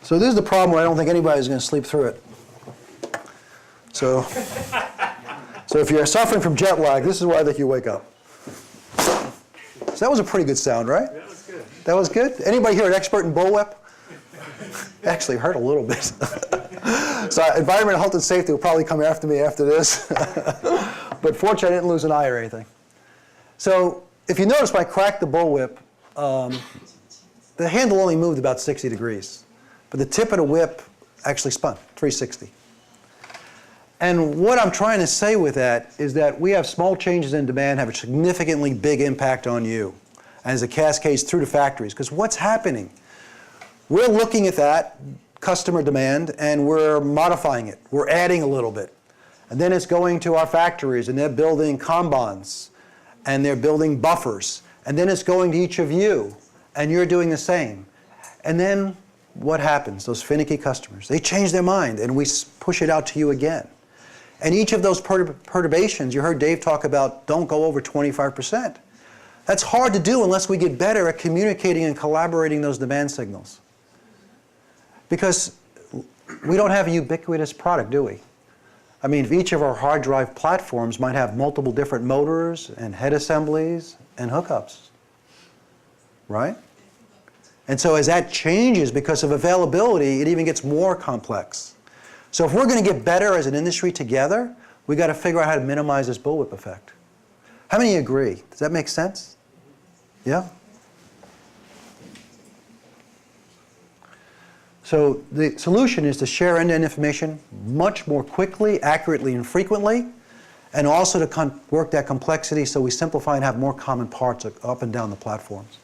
So this is the problem where I don't think anybody's going to sleep through it. So if you're suffering from jet lag, this is where I think you wake up. So that was a pretty good sound, right? That was good. That was good? Anybody here an expert in bullwhip? Actually hurt a little bit. So environmental health and safety will probably come after me after this. But fortunately, I didn't lose an eye or anything. So if you notice, when I cracked the bullwhip, the handle only moved about 60 degrees. But the tip of the whip actually spun 360. And what I'm trying to say with that is that we have small changes in demand have a significantly big impact on you as it cascades through the factories. Because what's happening? We're looking at that customer demand and we're modifying it. We're adding a little bit. And then it's going to our factories and they're building kanbans and they're building buffers. And then it's going to each of you and you're doing the same. And then what happens? Those finicky customers, they change their mind and we push it out to you again. And each of those perturbations, you heard Dave talk about, don't go over 25%. That's hard to do unless we get better at communicating and collaborating those demand signals. Because we don't have a ubiquitous product, do we? I mean, if each of our hard drive platforms might have multiple different motors and head assemblies and hookups, right? And so as that changes because of availability, it even gets more complex. So if we're going to get better as an industry together, we've got to figure out how to minimize this bullwhip effect. How many agree? Does that make sense? Yeah? So the solution is to share end-to-end information much more quickly, accurately, and frequently, and also to work that complexity so we simplify and have more common parts up and down the platforms.